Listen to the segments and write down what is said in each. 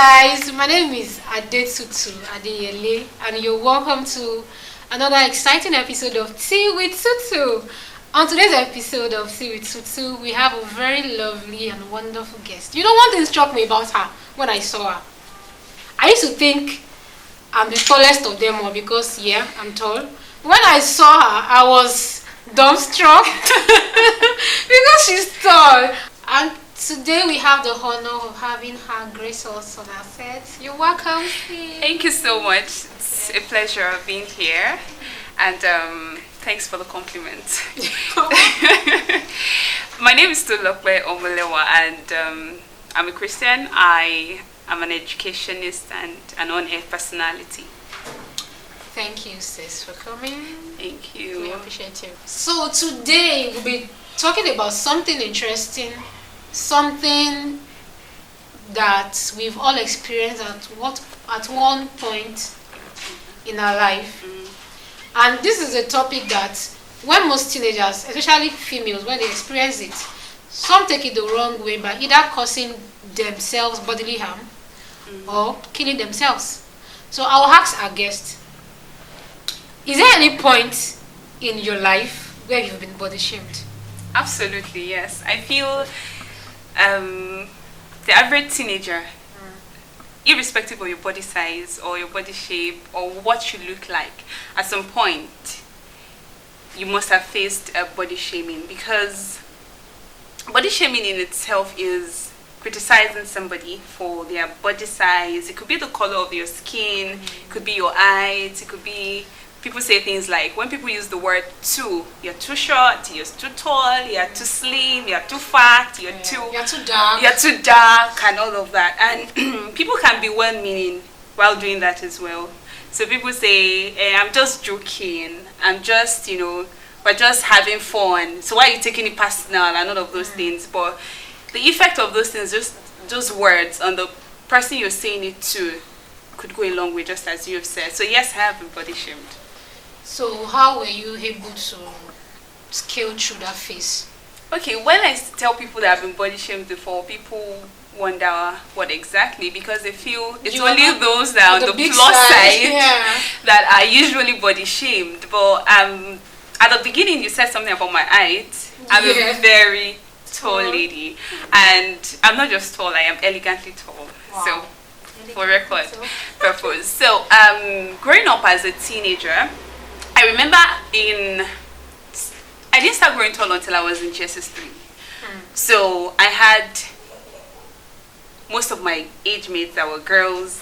guys, my name is Tutu Adeyele, and you're welcome to another exciting episode of Tea with Tutu. On today's episode of Tea with Tutu, we have a very lovely and wonderful guest. You know, one thing struck me about her when I saw her. I used to think I'm the tallest of them all because, yeah, I'm tall. When I saw her, I was dumbstruck because she's tall. And today we have the honor of having her grace us on our set. You're welcome. Thank you so much. It's a pleasure being here, and thanks for the compliment. My name is Tutu Omolewa, and I'm a Christian. I am an educationist and an on-air personality. Thank you, sis, for coming. Thank you. We appreciate you. So today we'll be talking about something interesting, something that we've all experienced at one point in our life. And this is a topic that when most teenagers, especially females, when they experience it, some take it the wrong way by either causing themselves bodily harm or killing themselves. So I'll ask our guest, is there any point in your life where you've been body shamed? Absolutely, yes. I feel the average teenager, irrespective of your body size or your body shape or what you look like, at some point you must have faced body shaming, because body shaming in itself is criticizing somebody for their body size. It could be the color of your skin, it could be your eyes, it could be, people say things like, when people use the word too, you're too short, you're too tall, you're too slim, you're too fat, you're too dark, and all of that. And people can be well-meaning while doing that as well. So people say, I'm just joking, I'm just, we're just having fun, so why are you taking it personal, and all of those things. But the effect of those things, just those words on the person you're saying it to, could go a long way, just as you have said. So yes, I have been body shamed. So how were you able to scale through that phase? Okay, when I tell people that I've been body shamed before, people wonder what exactly, because they feel it's only those that are on the plus side that are usually body shamed. But at the beginning you said something about my height. I'm a very tall lady, and I'm not just tall, I am elegantly tall. Wow. So for record purpose. So growing up as a teenager, I remember I didn't start growing tall until I was in GSS3. So I had most of my age mates that were girls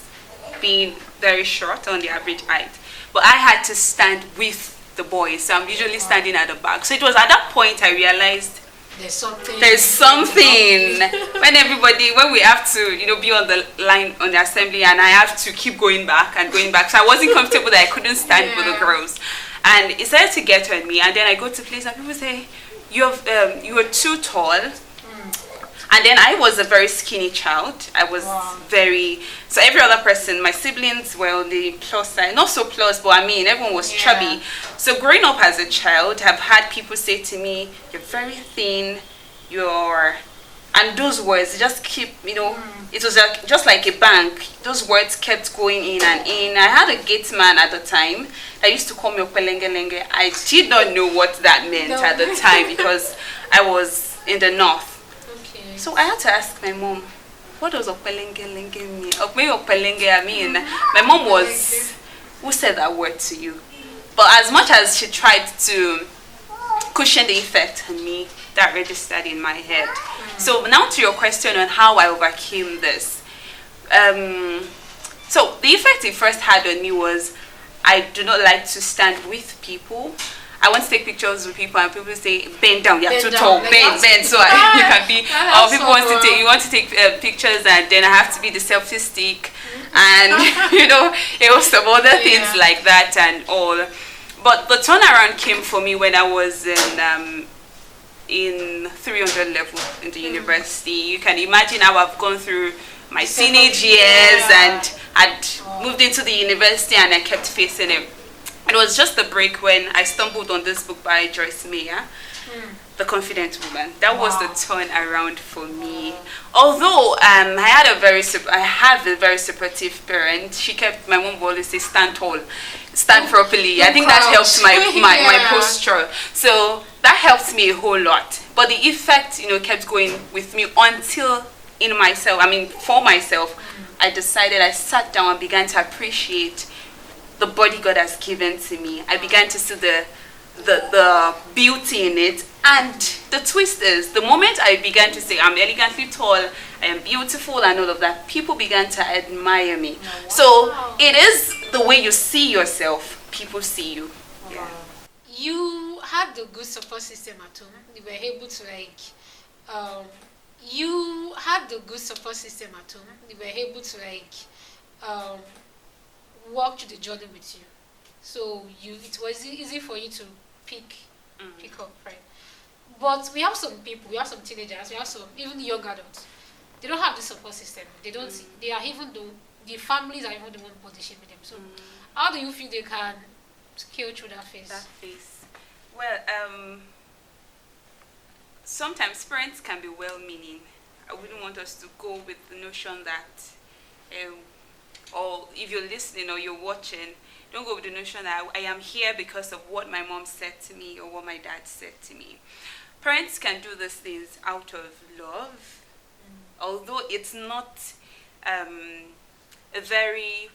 being very short on the average height. But I had to stand with the boys, so I'm usually standing at the back. So it was at that point I realized there's something when we have to be on the line on the assembly, and I have to keep going back, so I wasn't comfortable that I couldn't stand with the girls, and it started to get on me. And then I go to place and people say you are too tall. And then I was a very skinny child. I was so every other person, my siblings were on the plus side, not so plus, but everyone was chubby. So growing up as a child, I've had people say to me, you're very thin, and those words just keep, it was just like a bank. Those words kept going in and in. I had a gate man at the time that used to call me Opelenge. I did not know what that meant at the time because I was in the north. So I had to ask my mom, what does Opelenge mean? Opelenge mean? My mom was, who said that word to you? But as much as she tried to cushion the effect on me, that registered in my head. So now to your question on how I overcame this. So the effect it first had on me was, I do not like to stand with people. I want to take pictures with people, and people say, bend down, you're too tall, bend. So you can be, or people want to take pictures, and then I have to be the selfie stick, and it was some other things like that and all. But the turnaround came for me when I was in 300 level in the university. You can imagine how I've gone through my teenage years, and I'd moved into the university, and I kept facing it. It was just a break when I stumbled on this book by Joyce Meyer, The Confident Woman. That was the turn around for me. Although I have a very supportive parent. She kept, my mom would always say, stand tall, stand properly. I think that helped my posture. So that helped me a whole lot. But the effect, kept going with me until for myself, I sat down and began to appreciate the body God has given to me. I began to see the beauty in it. And the twist is, the moment I began to say I'm elegantly tall, I am beautiful and all of that, people began to admire me. Oh, wow. So it is the way you see yourself, people see you. Wow. Yeah. You had the good support system at home. You were able to you had the good support system at home. You were able to walk through the journey with you. So it was easy for you to pick up, right? But we have some people, we have some teenagers, we have some even young adults. They don't have the support system. They don't. They are even the families are even the one punishing them. So, how do you feel they can scale through that phase? Well, sometimes parents can be well-meaning. I wouldn't want us to go with the notion that, or if you're listening or you're watching, don't go with the notion that I am here because of what my mom said to me or what my dad said to me. Parents can do these things out of love, although it's not a very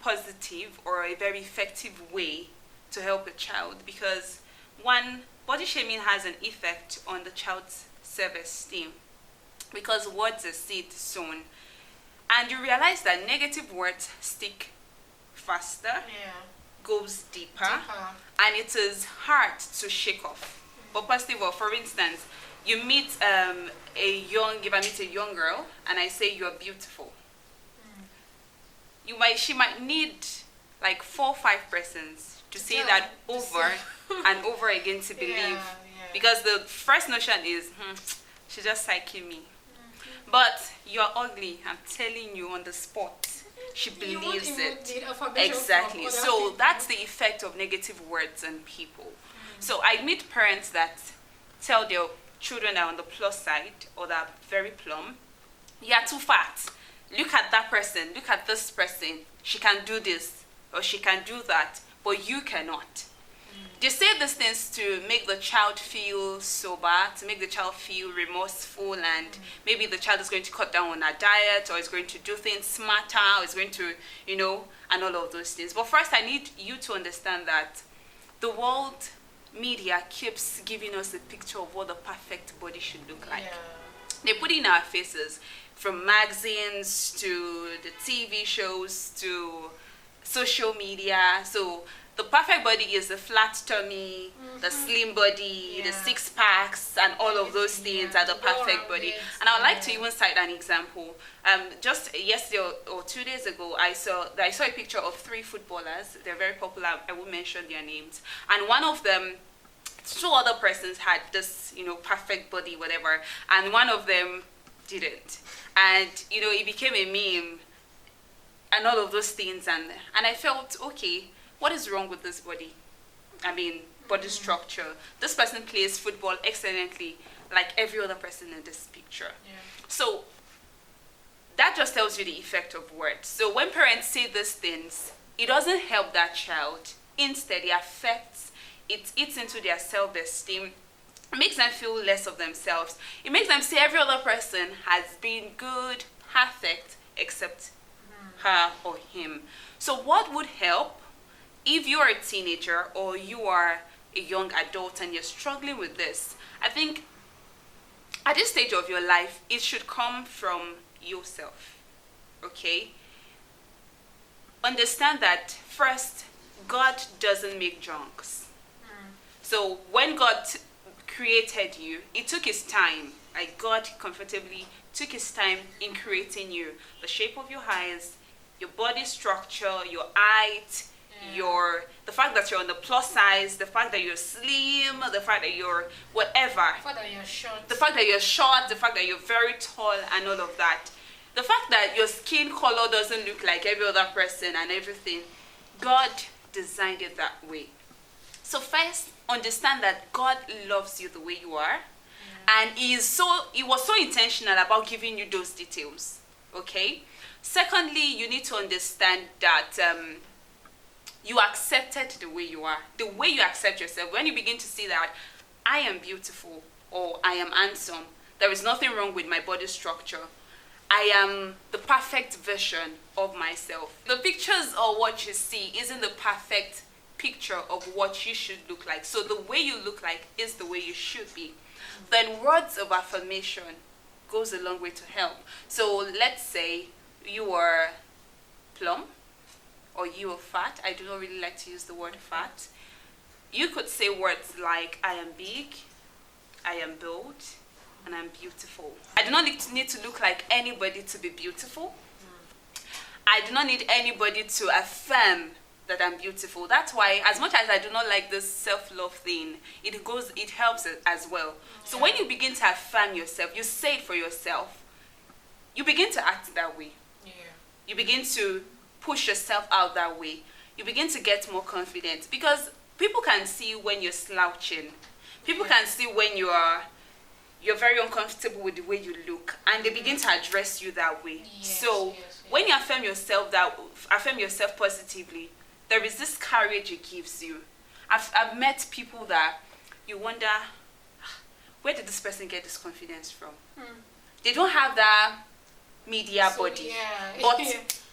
positive or a very effective way to help a child, because one, body shaming has an effect on the child's self-esteem, because words are seed sown, and you realize that negative words stick faster, goes deeper, and it is hard to shake off. But positive, for instance, you meet if I meet a young girl and I say you're beautiful, she might need like 4 or 5 persons to say that over and over again to believe, because the first notion is she's just psyching me, but you're ugly, I'm telling you on the spot. She believes it. Exactly. So that's the effect of negative words on people. So I meet parents that tell their children that are on the plus side or that are very plump, you're too fat. Look at that person. Look at this person. She can do this or she can do that, but you cannot. They say these things to make the child feel sober, to make the child feel remorseful, and maybe the child is going to cut down on a diet, or is going to do things smarter, or is going to, and all of those things. But first, I need you to understand that the world media keeps giving us a picture of what the perfect body should look like. They put it in our faces, from magazines to the TV shows to social media. So the perfect body is the flat tummy, the slim body, the 6 packs, and all of those things are the perfect body. And I would like to even cite an example. Just yesterday or 2 days ago, I saw a picture of 3 footballers. They're very popular. I won't mention their names. And one of them, 2 other persons had this, perfect body, whatever, and one of them didn't. And it became a meme, and all of those things. And I felt, okay, what is wrong with this body? Body structure. This person plays football excellently, like every other person in this picture. So that just tells you the effect of words. So when parents say these things, it doesn't help that child. Instead, it eats into their self-esteem. It makes them feel less of themselves. It makes them say every other person has been good, perfect, except her or him. So what would help? If you're a teenager or you are a young adult and you're struggling with this, I think at this stage of your life, it should come from yourself, okay? Understand that, first, God doesn't make junks. So when God created you, it took his time. Like God comfortably took his time in creating you. The shape of your eyes, your body structure, your height, the fact that you're on the plus size, the fact that you're slim, the fact that you're whatever. The fact that you're short. The fact that you're short, the fact that you're very tall and all of that. The fact that your skin color doesn't look like every other person and everything. God designed it that way. So first, understand that God loves you the way you are, and He was so intentional about giving you those details. Okay. Secondly, you need to understand that you are accepted the way you are. The way you accept yourself, when you begin to see that I am beautiful or I am handsome, there is nothing wrong with my body structure, I am the perfect version of myself. The pictures or what you see isn't the perfect picture of what you should look like. So the way you look like is the way you should be. Then words of affirmation goes a long way to help. So let's say you are plump or you are fat. I do not really like to use the word fat. You could say words like I am big, I am bold, and I'm beautiful. I do not need to look like anybody to be beautiful. I do not need anybody to affirm that I'm beautiful. That's why, as much as I do not like this self-love thing, it helps as well. So when you begin to affirm yourself, you say it for yourself, you begin to act that way. Yeah. You begin to push yourself out that way. You begin to get more confident, because people can see when you're slouching. People can see when you're very uncomfortable with the way you look, and they begin to address you that way. So when you affirm yourself positively, there is this courage it gives you. I've met people that you wonder, where did this person get this confidence from? They don't have that media body, but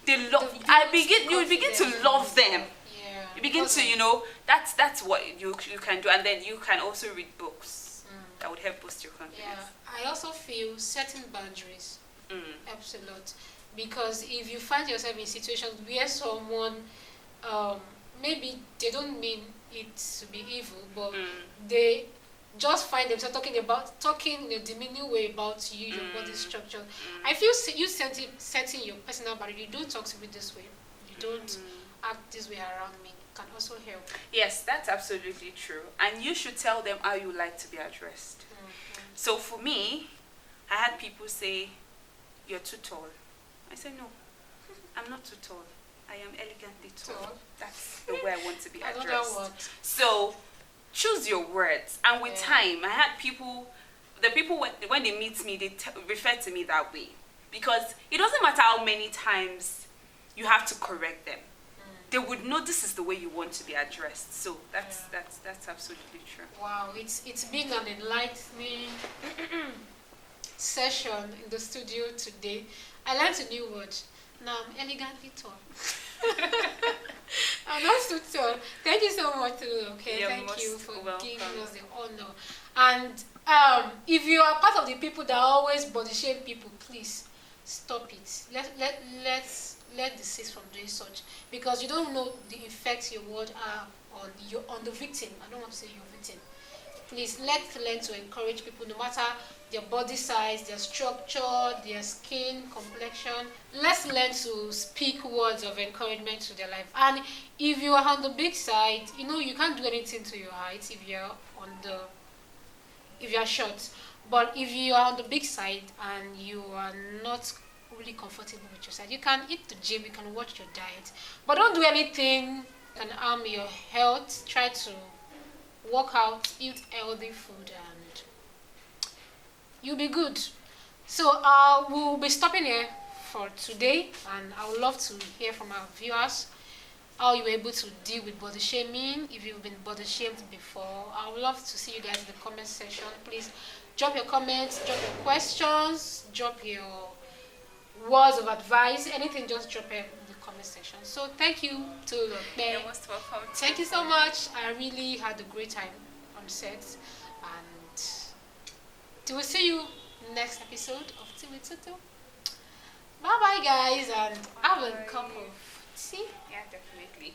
they love. You begin to love them. Yeah. You begin to, that's what you can do, and then you can also read books that would help boost your confidence. Yeah, I also feel setting boundaries helps a lot, because if you find yourself in situations where someone, maybe they don't mean it to be evil, but they just find themselves talking in a demeaning way about you, your body structure. I feel you setting your personal boundary. You don't talk to me this way. You don't act this way around me. Can also help. Yes, that's absolutely true. And you should tell them how you like to be addressed. So for me, I had people say, "You're too tall." I said, "No, I'm not too tall. I am elegantly tall." That's the way I want to be addressed. So choose your words. And with time, I had people, when they meet me, they refer to me that way. Because it doesn't matter how many times you have to correct them. They would know this is the way you want to be addressed. So that's absolutely true. Wow, it's been an enlightening session in the studio today. I learned a new word. Now I'm elegantly tall. I'm not too tall. Thank you so much, Tutu. Okay, thank you for giving us the honor. And if you are part of the people that always body shame people, please stop it. Let desist from doing such, because you don't know the effects your words are on the victim. I don't want to say your victim. Please let's learn to encourage people, no matter their body size, their structure, their skin complexion. Let's learn to speak words of encouragement to their life. And if you are on the big side, you can't do anything to your height if you are short. But if you are on the big side and you are not really comfortable with your side, you can eat the gym, you can watch your diet, but don't do anything that can harm your health. Try to work out, eat healthy food, and you'll be good. So we'll be stopping here for today, and I would love to hear from our viewers how you were able to deal with body shaming. If you've been body shamed before, I would love to see you guys in the comment section. Please drop your comments, drop your questions, drop your words of advice, anything, just drop it in the comment section. So thank you to You're most welcome. Thank you so much. I really had a great time on set, and we'll see you next episode of Tea with Tutu. Bye bye guys, and have a cup of tea. Yeah, definitely.